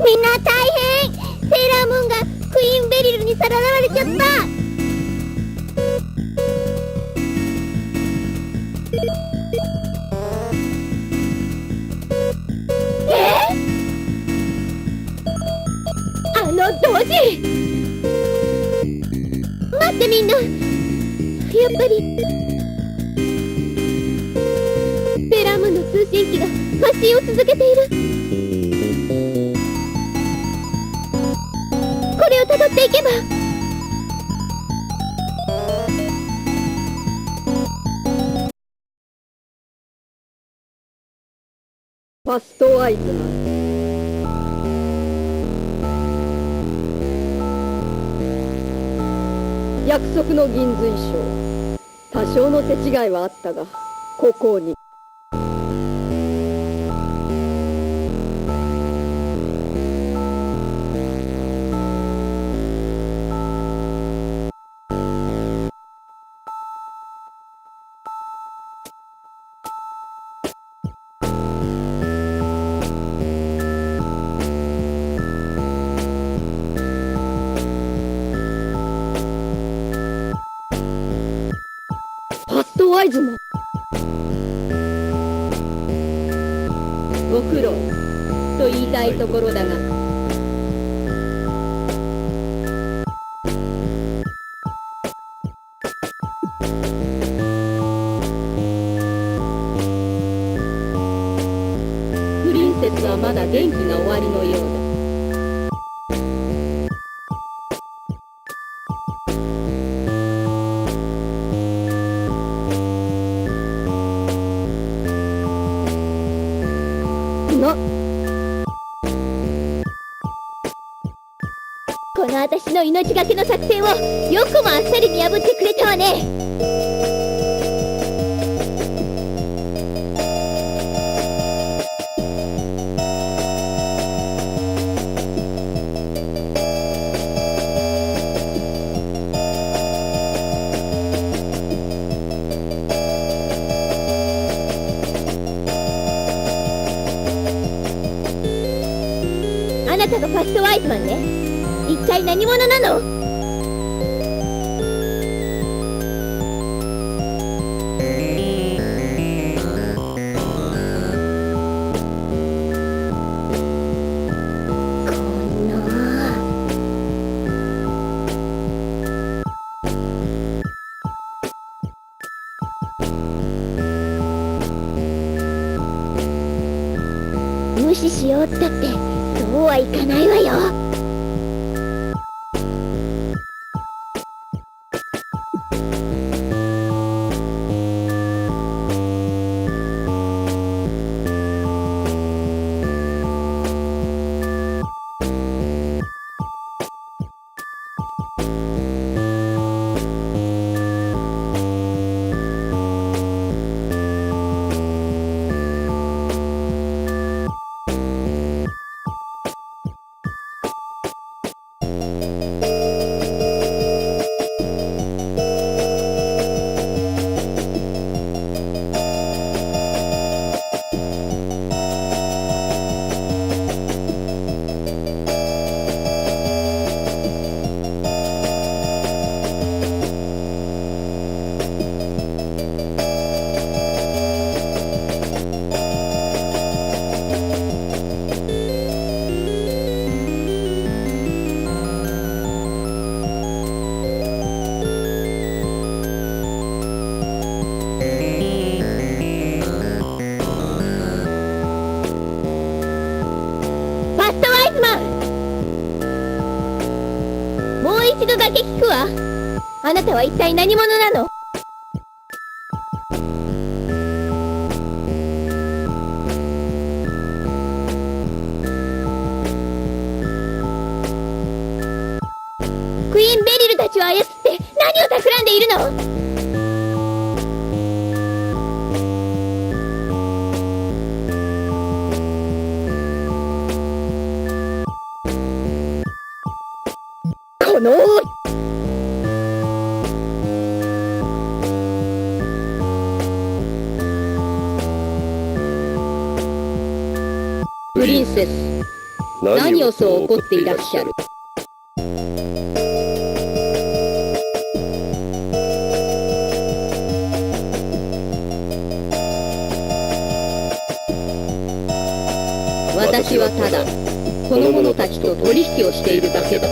みんな大変。セーラームーンがクイーンベリルにさらわれちゃった。同時。待ってみんな、やっぱりセーラームーンの通信機が発信を続けている。これをたどっていけば。ファストアイズマン。約束の銀髄章。多少の手違いはあったが、ここに。ワイズもご苦労と言いたいところだが、プリンセスはまだ元気な終わりのようだ。この私の命がけの作戦をよくもあっさり見破ってくれたわね。あなたがファストワイズマンね。一体何者なの？無視しようったってそうはいかないわよ。もう一度だけ聞くわ。あなたは一体何者なの？クイーンベリルたちを操って何を企んでいるの？このプリンセス、何をそう怒っていらっしゃる。私はただこの者たちと取引をしているだけだ。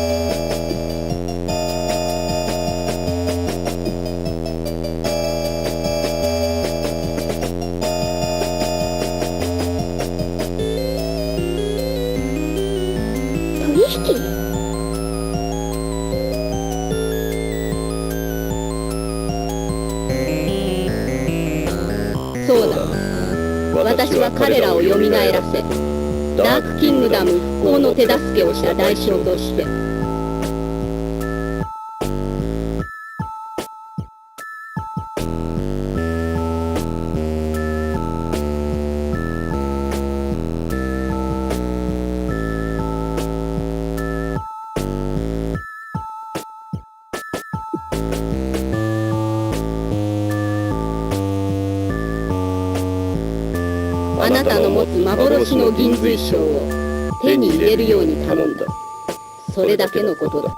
取引？そうだ、私は彼らを蘇らせダークキングダム復興の手助けをした代償としてあなたの持つ幻の銀髄章を手に入れるように頼んだ。それだけのことだ。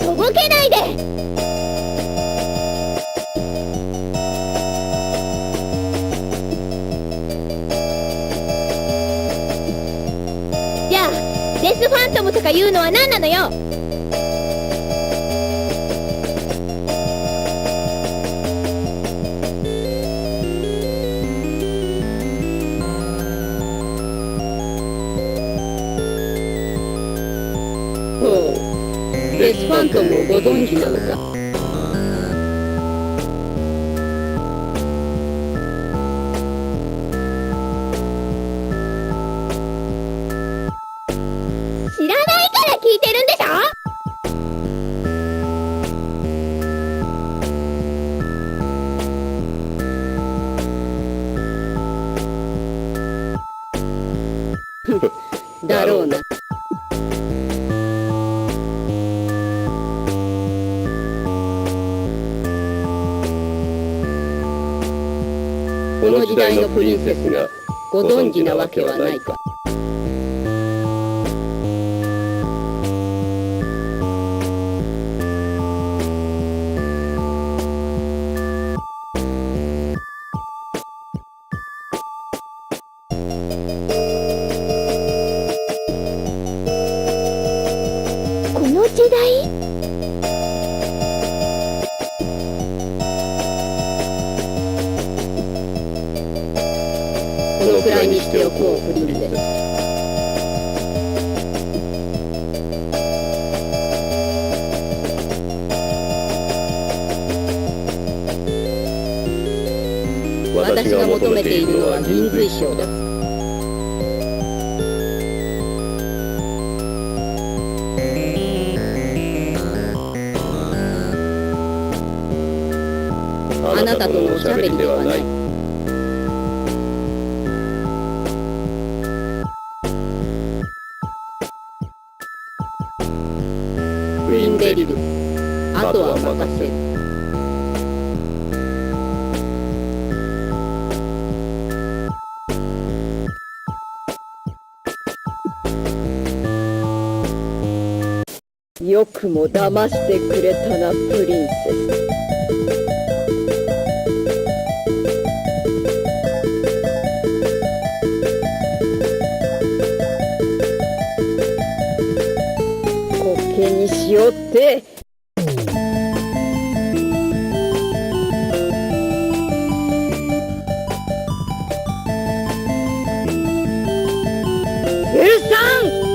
とぼけないで。じゃあデスファントムとかいうのは何なのよ。ほう、デスファントムをご存知なのか。知らないから聞いてるんでしょ。だろうな。この時代のプリンセスがご存知なわけはないか。この時代？このくらいにしておこう、プリンセス。私が求めているのは銀髄章だ。あなたとのおしゃべりではない。クイーンベリル、あとは任せる。よくも騙してくれたな、プリンセス。コケにしようって。エルさん！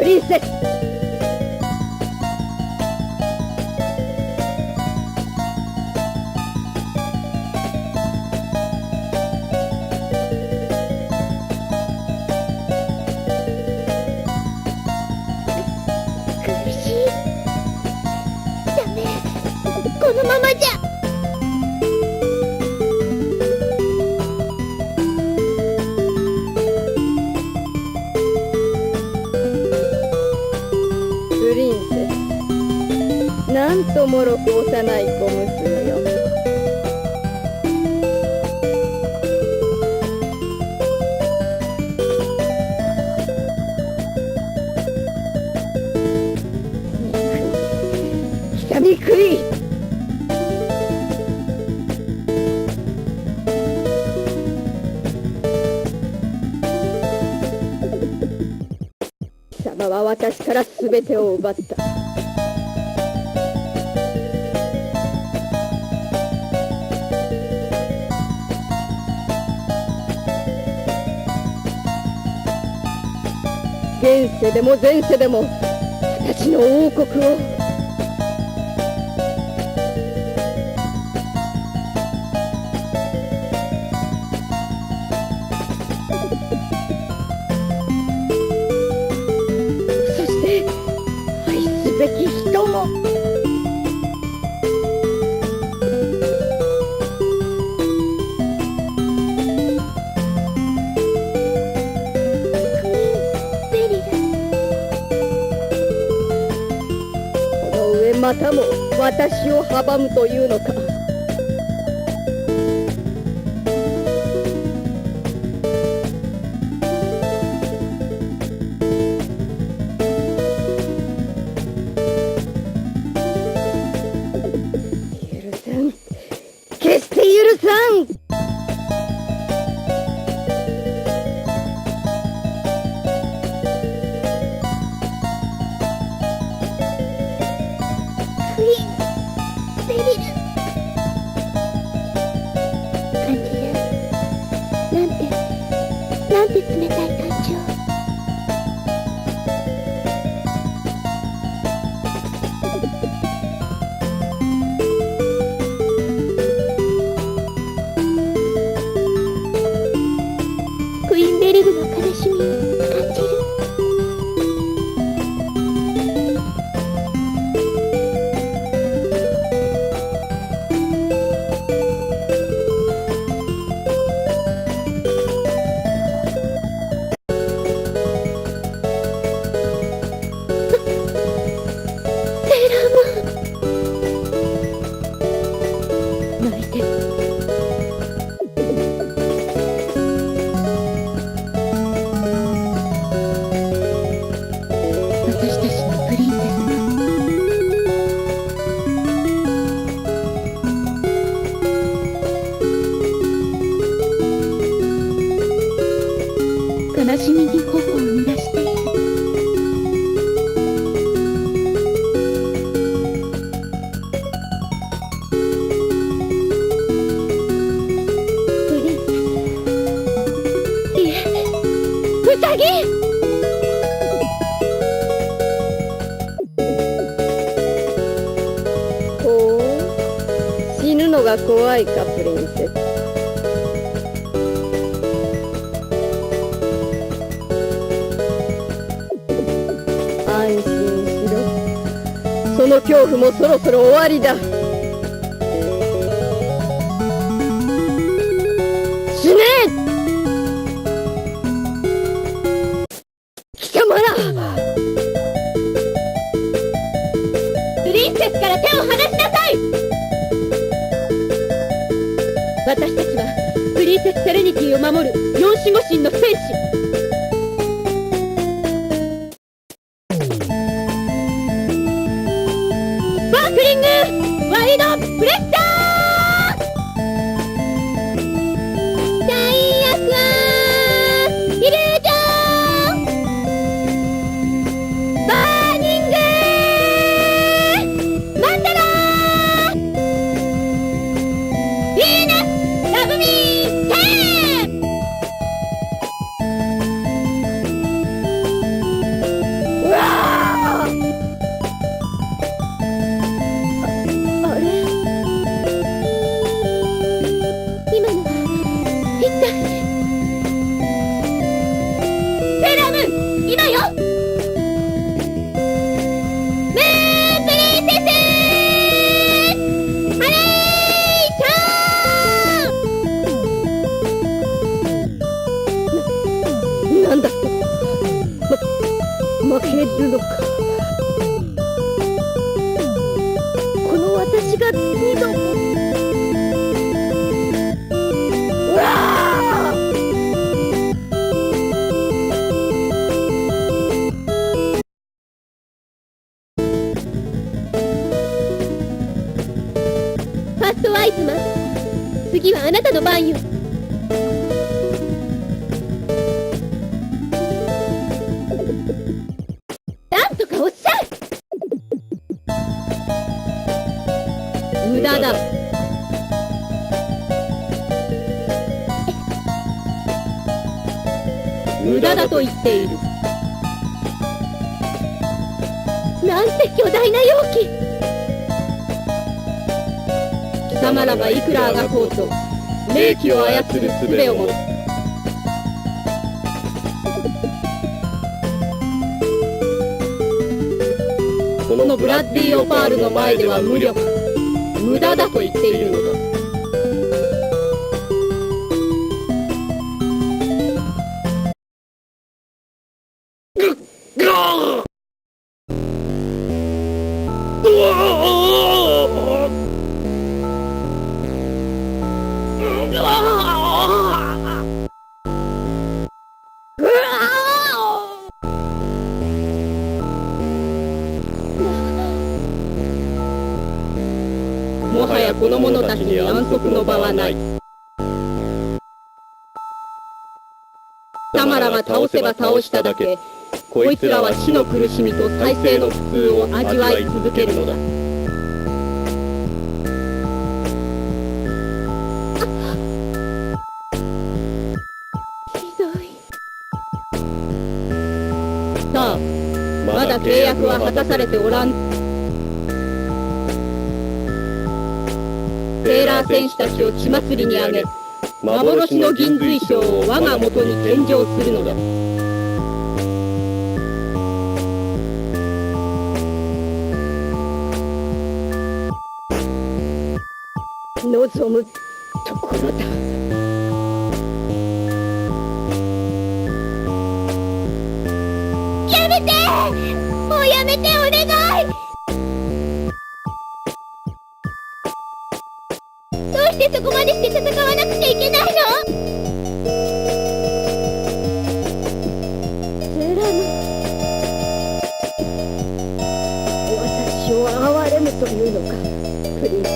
リンセス。苦しい。ダメ。このままじゃ。プリンセス、なんともろく幼い小娘よ。にくい。貴様は私から全てを奪った。現世でも前世でも私の王国を。そして愛すべき人も。またも私を阻むというのか。許さん、決して許さん。なんて冷たい感情。クイーンベルグの悲しみを感じる。悲しみに頬を濡らしている。プリンセス。いえ、ウサギ。ほう、死ぬのが怖いか、プリンセス。安心しろ。その恐怖もそろそろ終わりだ。死ね！貴様ら！プリンセスから手を離しなさい。私たちはプリンセスセレニティを守る四守護神の戦士。スパークリングワイドプレッシャー。最悪はイリュージョンバーニングマンダラーヴィーナスラブミーテン。うわワイズマン、次はあなたの番よ。なんとかおっしゃい。無駄だ。無駄だと言っている。なんて巨大な容器。貴様らがいくらあがこうと霊気を操る術を持つ。このブラッディ・オパールの前では無力、無駄だと言っているのだ。もはやこの者たちに安息の場はない。タマラが倒せば倒しただけ、こいつらは死の苦しみと再生の苦痛を味わい続けるのだ。ひどい。さあ、まだ契約は果たされておらん。セーラー戦士たちを血祭りにあげ、幻の銀髄章を我が元に献上するのだ。望むところだ。やめて、もうやめて、お願い。どうしてそこまでして戦わなくちゃいけないの？ゼラム、私を憐れむというのか、プリンセス。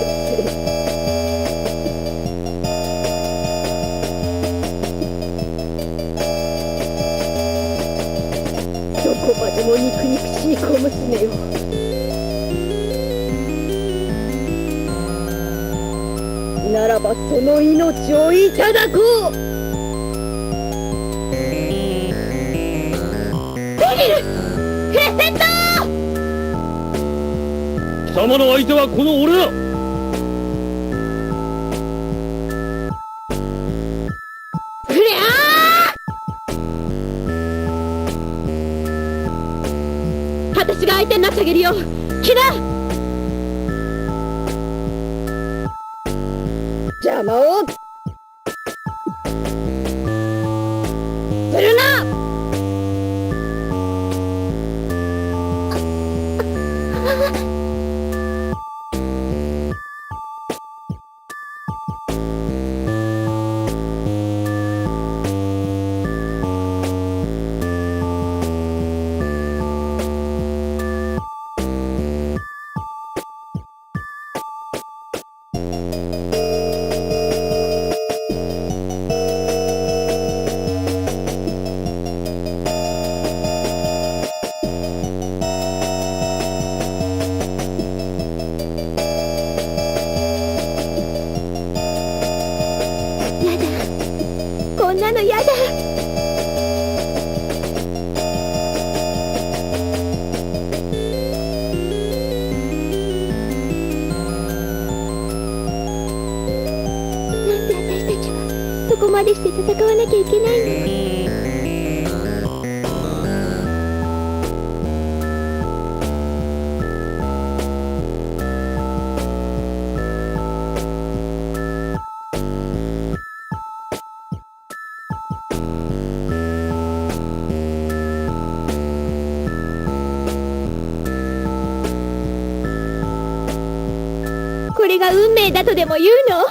どこまでも肉々しい小娘よ。ならばその命をいただこう。ベリル、ヘヘット。貴様の相手はこの俺だ。フレアー！私が相手になってあげるよ、キラ。邪魔をするな。こんなのやだ。なんで私たちはそこまでして戦わなきゃいけないの？これが運命だとでも言うの？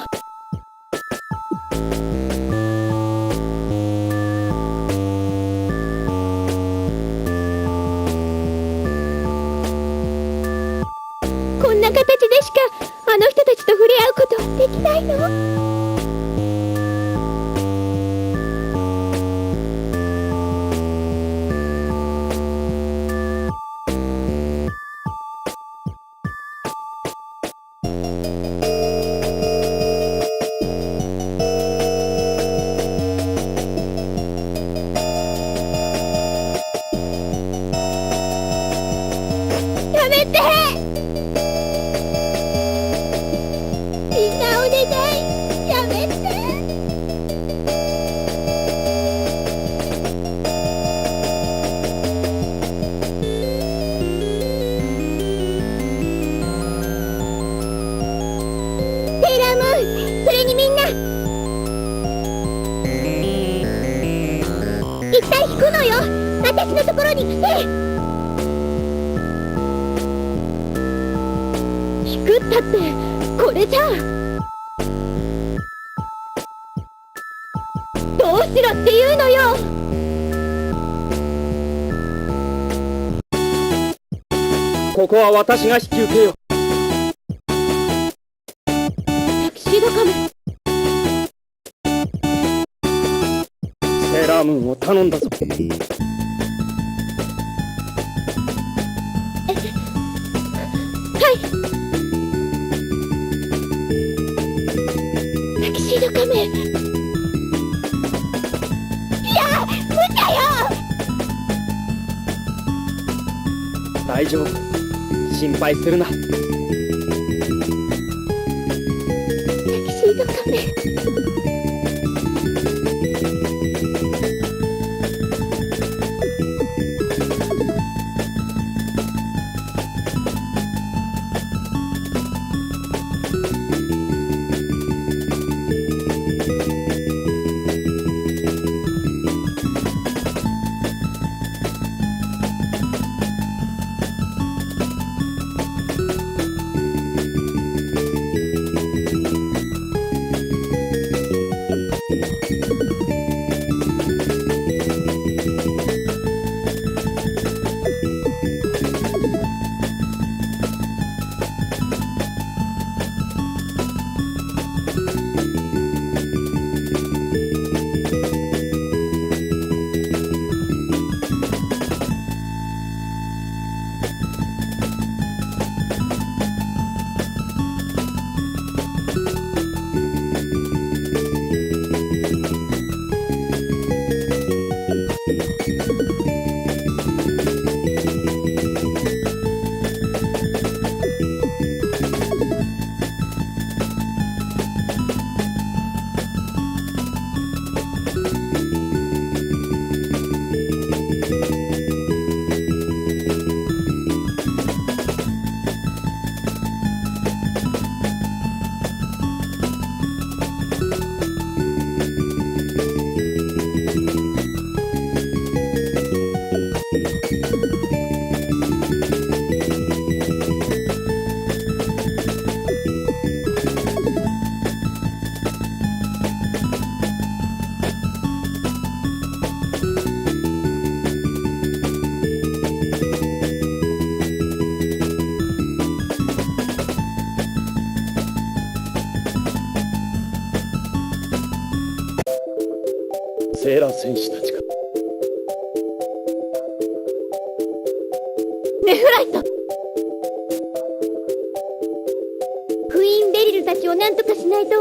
こんな形でしかあの人たちと触れ合うことできないの？やめて！みんなお願い、やめて！セーラームーン、それにみんな一体引くのよ。私のところに来て。引くったってこれじゃどうしろっていうのよ。ここは私が引き受けよう。タキシード仮面。セーラームーンを頼んだぞ。はい。タキシード仮面。いや、無茶よ。大丈夫、心配するな。タキシード仮面。セーラー戦士たちか。ネフライト。クイーンベリルたちを何とかしないとあ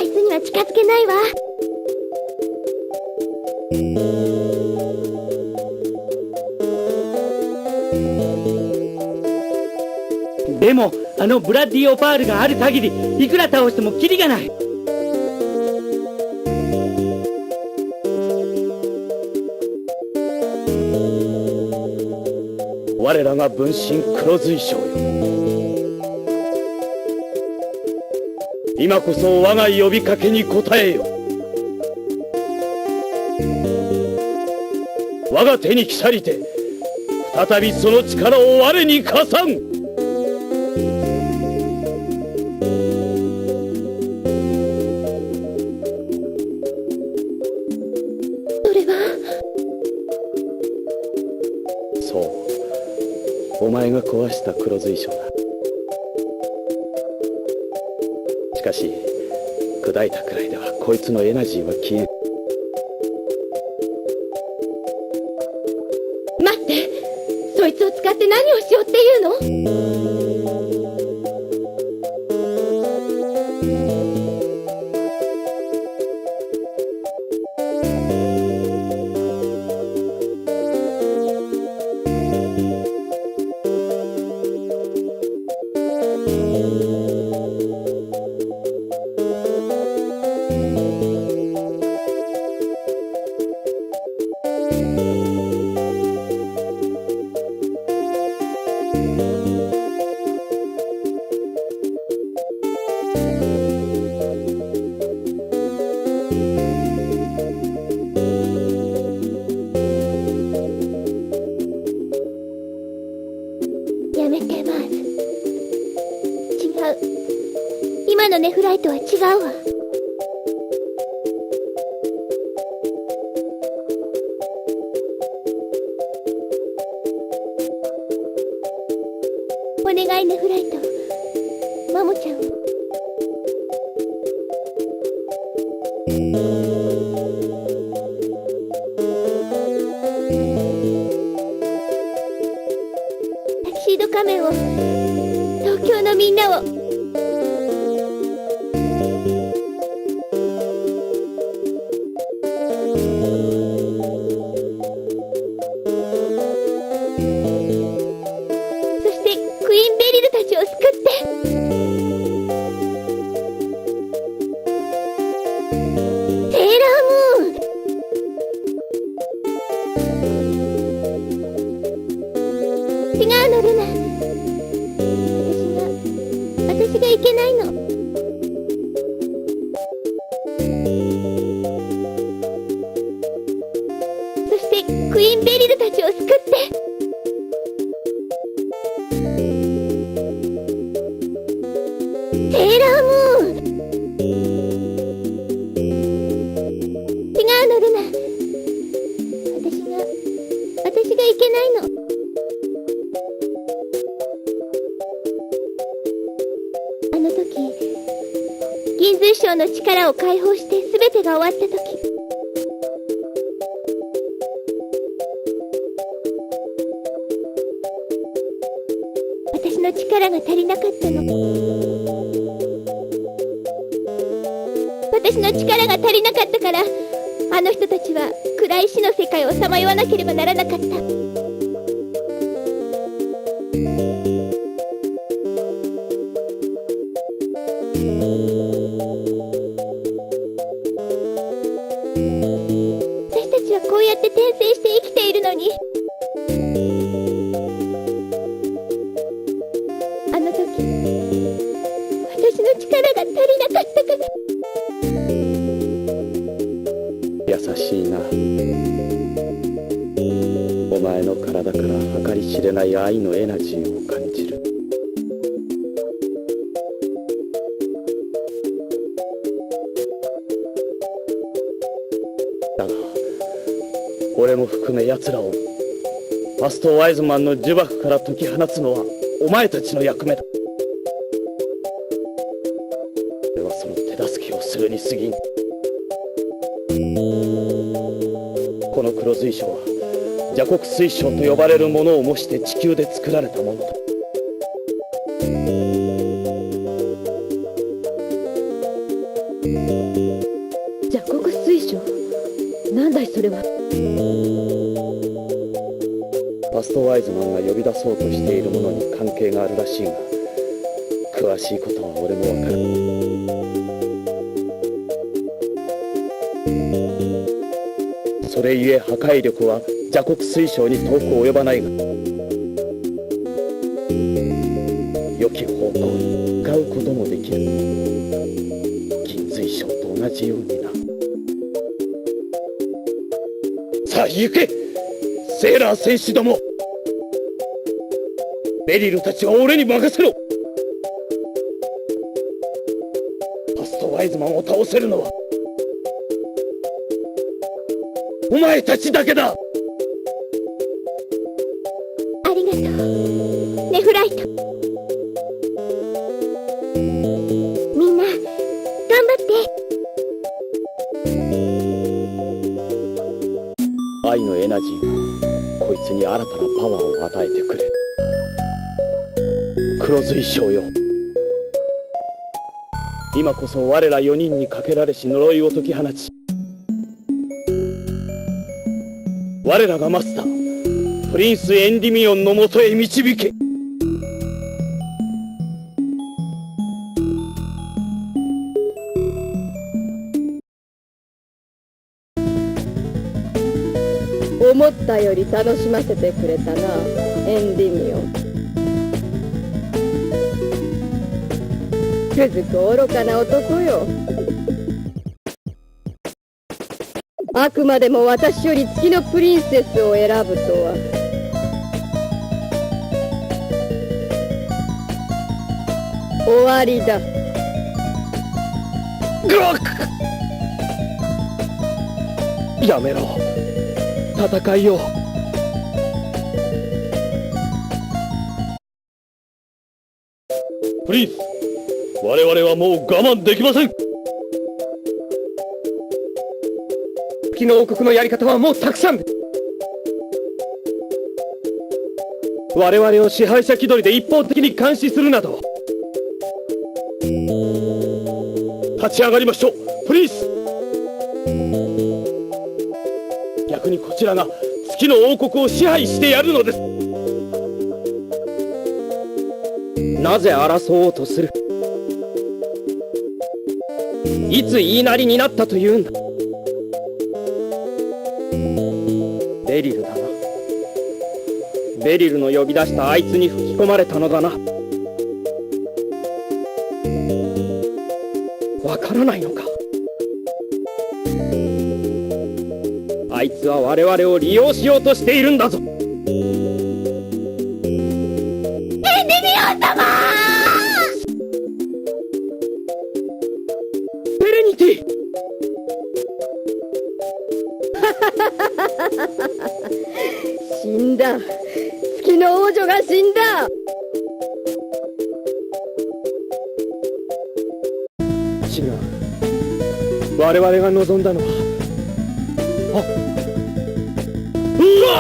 いつには近づけないわ。でもあのブラッディオパールがある限りいくら倒してもキリがない。我らが分身黒随将よ、今こそ我が呼びかけに応えよ。我が手に来たりて再びその力を我に加算。それはそう、お前が壊した黒随将だ。しかし砕いたくらいではこいつのエナジーは消え。待って、そいつを使って何をしようっていうの？やめて、マーズ。違う。今のネフライトは違うわ。お願い、ネフライト。マモちゃんを。タキシード仮面を、東京のみんなを。そしてクイーンベリルたちを救って。セーラームーン。違うの、ルナ。私がいけないの。そしてクイーンベリルたちを救って。セーラームーン。違うの、ルナ。私がいけないの。あの時、銀髄章の力を解放して全てが終わった時、私の力が足りなかったの。私の力が足りなかったから、あの人たちは暗い死の世界をさまよわなければならなかった。私たちはこうやって転生して生きているのに、あの時私の力が足りなかったから。優しいな。お前の体から計り知れない愛のエナジーを感じる。だが俺も含め奴らをファスト・ワイズマンの呪縛から解き放つのはお前たちの役目だ。俺はその手助けをするに過ぎん。この黒髄章は邪黒水晶と呼ばれるものを模して地球で作られたものだ。邪黒水晶？なんだいそれは。ファスト・ワイズマンが呼び出そうとしているものに関係があるらしいが、詳しいことは俺もわからん。それゆえ破壊力は邪黒水晶に遠く及ばないが、良き方向に使うこともできる。銀髄晶と同じようにな。さあ行け、セーラー戦士ども。ベリルたちは俺に任せろ。ファスト・ワイズマンを倒せるのはお前たちだけだ。ありがとう、ネフライト。みんな頑張って。スに新たなパワーを与えてくれ。黒随将よ、今こそ我ら4人にかけられし呪いを解き放ち、我らがマスタープリンスエンディミオンのもとへ導け。思ったより楽しませてくれたな、エンディミオン。くずく愚かな男よ。あくまでも私より月のプリンセスを選ぶとは。終わりだ。やめろ、戦いを。プリンス、我々はもう我慢できません。月の王国のやり方はもうたくさん。我々を支配者気取りで一方的に監視するなど。立ち上がりましょう、プリンス。逆にこちらが月の王国を支配してやるのです。なぜ争おうとする。いつ言いなりになったというんだ。ベリルだな。ベリルの呼び出したあいつに吹き込まれたのだな。わからないのか。あいつは我々を利用しようとしているんだぞ。エンディミオン様！セレニティ！死んだ。月の王女が死んだ。違う。我々が望んだのは、うわ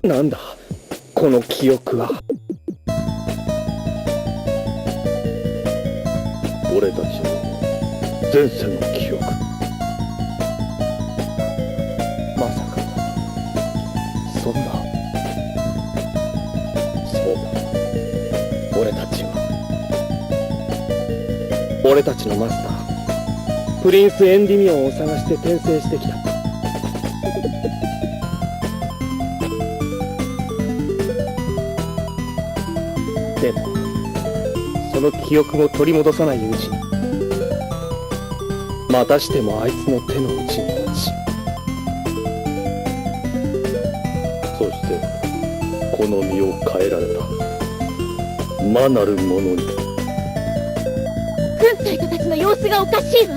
ー！なんだこの記憶は。俺たちの前世の記憶。まさかそんな。そうだ、俺たちのマスタープリンスエンディミオンを探して転生してきた。でもその記憶も取り戻さないうちに、またしてもあいつの手の内に落ち、そしてこの身を変えられた魔なるものに。軍隊たちの様子がおかしいわ。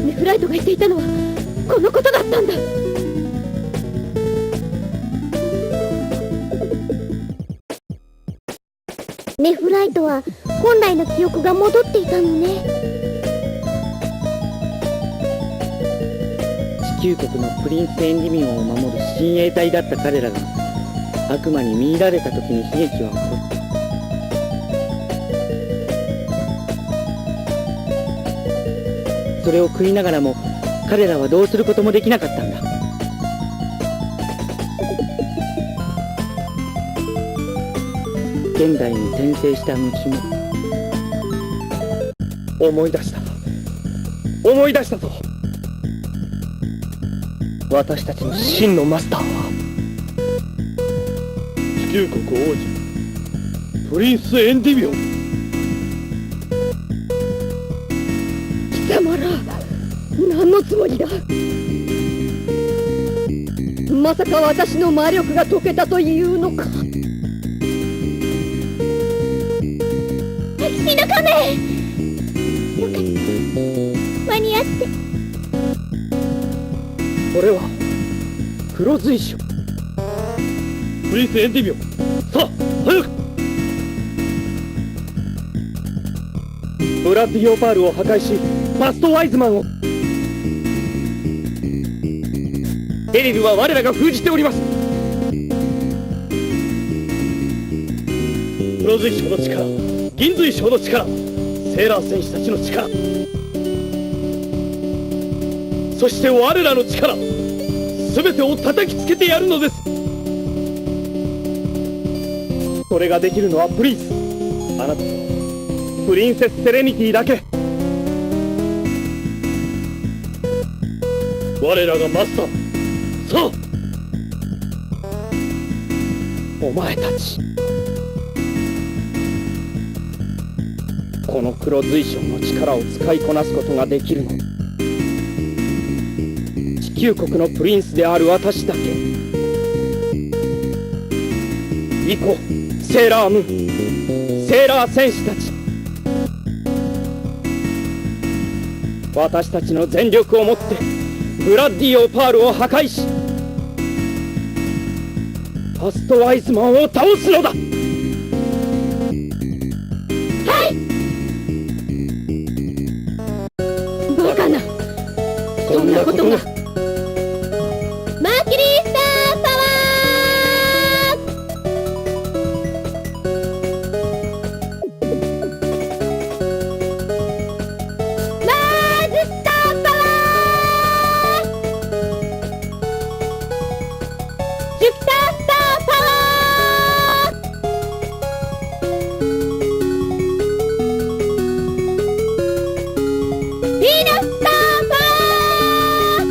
ネフライトが言っていたのはこのことだったんだ。ネフライトは本来の記憶が戻っていたのね。地球国のプリンスエンディミオンを守る親衛隊だった彼らが悪魔に見入られた時に悲劇は起こった。それを食いながらも彼らはどうすることもできなかったんだ。現代に転生した後も。思い出したぞ。私たちの真のマスターは地球国王子プリンスエンディミオン。貴様ら何のつもりだ。まさか私の魔力が解けたというのか。火の亀、よかった、間に合って。俺は黒随所プリンスエンディミオン。さあ早く。ブラッディオパールを破壊しファストワイズマンを。ベリルは我らが封じております。黒随将の力、銀随将の力、セーラー戦士たちの力、そして我らの力、全てを叩きつけてやるのです。それができるのはプリンス、あなたとプリンセスセレニティだけ。我らがマスター、さあお前たち、この黒随将の力を使いこなすことができるの、地球国のプリンスである私だけ。行こう、セーラームーン、セーラー戦士たち。私たちの全力をもってブラッディオパールを破壊し、ファストワイズマンを倒すのだ。バカな、そんなことが。マーキュリースターパワー、マーズスターパワー、ジュピタースターパワー、ヴィーナススターパワー、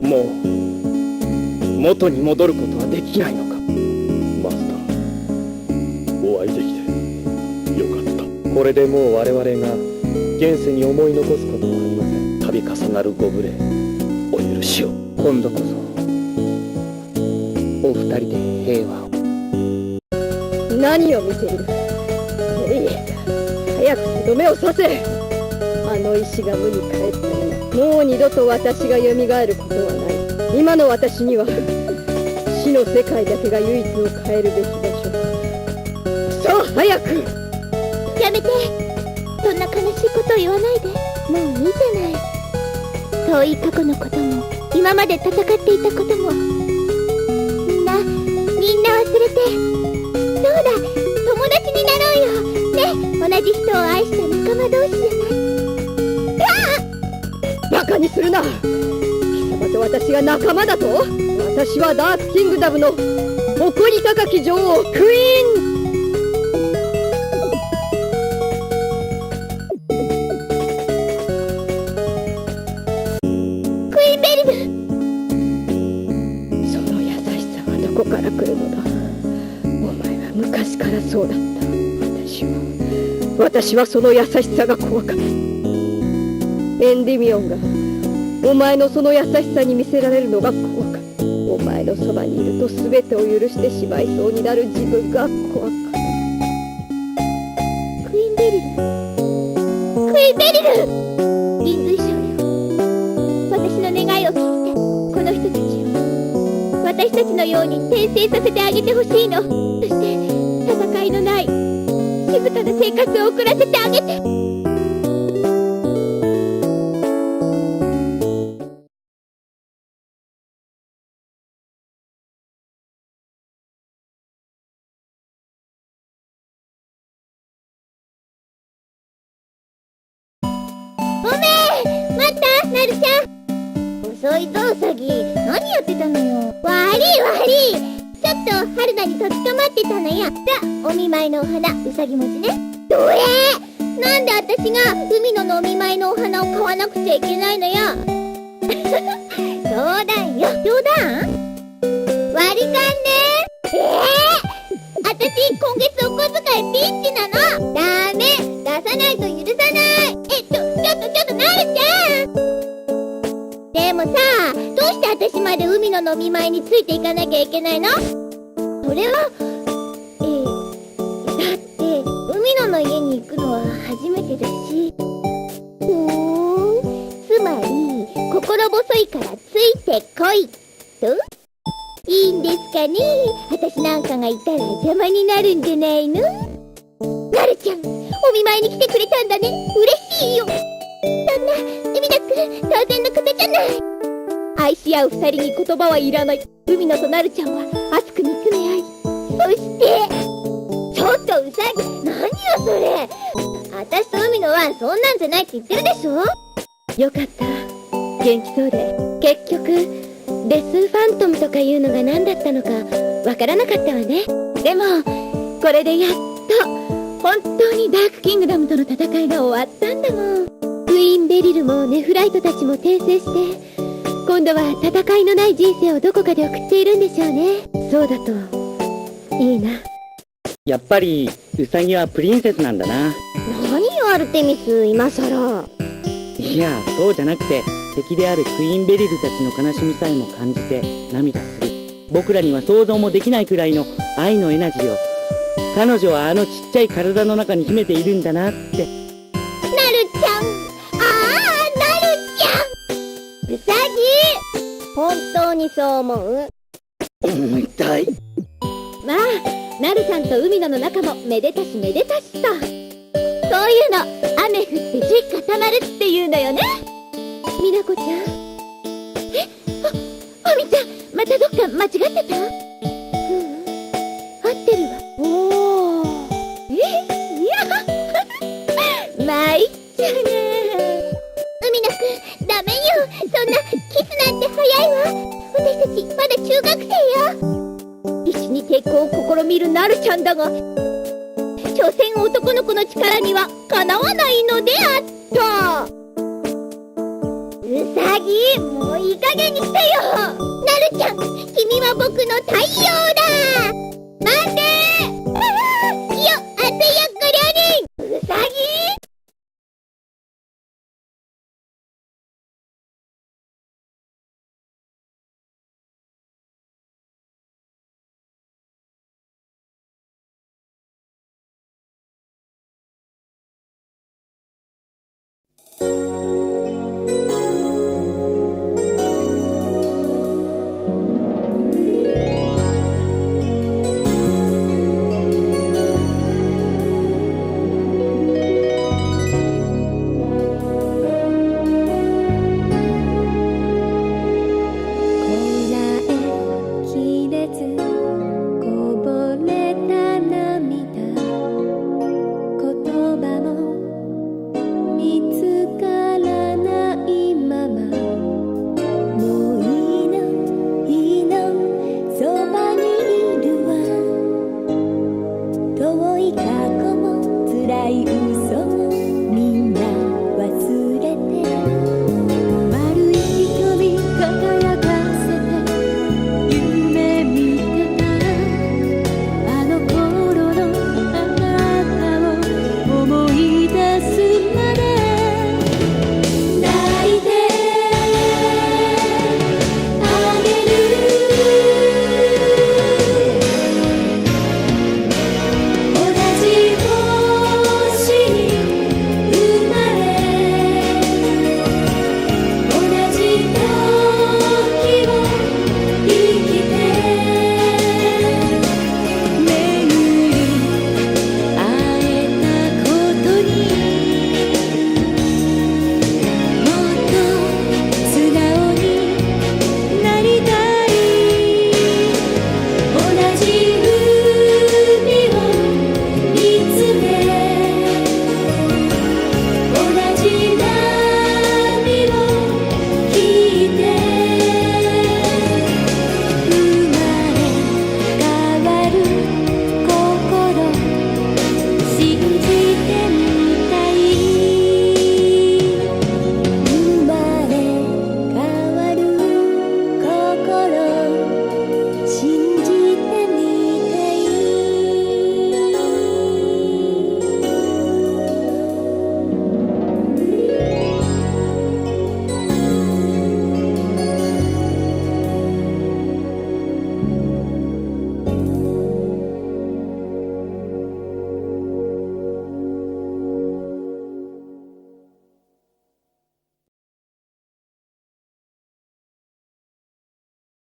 もう元に戻ることはできないのか。マスター、お会いできてよかった。これでもう我々が現世に思い残すことはありません。度重なるご無礼お許しを。今度こそお二人で平和を。何を見ている。エリー、早くとどめを刺せ。あの石が無に帰ったらもう二度と私が蘇ることはない。今の私には死の世界だけが唯一を変えるべき場所。さあ早く。やめて、そんな悲しいことを言わないで。もういいじゃない。遠い過去のことも今まで戦っていたこともみんな忘れて、そうだ、友達になろうよね。同じ人を愛した仲間同士じゃない。バカにするな。貴様と私が仲間だと。私はダークキングダムの誇り高き女王クイーン。クイーンベリル。その優しさはどこから来るのだ。お前は昔からそうだった。私はその優しさが怖かった。エンディミオンがお前のその優しさに見せられるのが怖かった。お前のそばにいると全てを許してしまいそうになる自分が怖かった。クイーンベリル、クイーンベリル、銀随将よ。私の願いを聞いて、この人たちを私たちのように転生させてあげてほしいの。そして戦いのない静かな生活を送らせてあげて。なるちゃん、遅いぞウサギ。何やってたのよ。悪い、ちょっと春菜にとっ捕まってたのよ。さあ、お見舞いのお花、うさぎ餅ね。どれ？なんで私が海野のお見舞いのお花を買わなくちゃいけないのよ。冗談よ。冗談？割り勘ね。私私今月お小遣いピンチなの。ダメ、出さないと許さない。ちょっとなるちゃん。でもさ、どうして私まで海の飲み前についていかなきゃいけないの？それはだって海野の家に行くのは初めてだし。つまり心細いからついてこいといいんですかね。私なんかがいたら邪魔になるんじゃないの？なるちゃん、お見舞いに来てくれたんだね。嬉しいよ。そんな海野くん当然のことじゃない。愛し合う二人に言葉はいらない。海野となるちゃんは熱く見つめ合い、そしてちょっとうさぎ、何よそれ。私と海野はそんなんじゃないって言ってるでしょ。よかった、元気そうで。結局デスファントムとかいうのが何だったのかわからなかったわね。でもこれでやっと本当にダークキングダムとの戦いが終わったんだもん。クイーンベリルもネフライトたちも転生して今度は戦いのない人生をどこかで送っているんでしょうね。そうだといいな。やっぱりウサギはプリンセスなんだな。何よアルテミス、今さら。いや、そうじゃなくて敵であるクイーンベリルたちの悲しみさえも感じて涙する。僕らには想像もできないくらいの愛のエナジーを彼女はあのちっちゃい体の中に秘めているんだなって。なるちゃん、なるちゃん、うさぎ、本当にそう思う？痛い。まあ、なるちゃんと海野の仲もめでたしめでたしと。そういうの雨降って地固まるっていうのよね。みなこちゃん。あみちゃん、またどっか間違ってた？合ってるわ。おー。いや参っちゃうね。海野くん、ダメよ。そんなキスなんて早いわ。私たちまだ中学生よ。必死に抵抗を試みるなるちゃんだが、所詮男の子の力にはかなわないのであった。うさぎ、もういい加減にしてよ。なるちゃん、君は僕の太陽だ。待ってよ、熱いよ、こりゃに。うさぎ。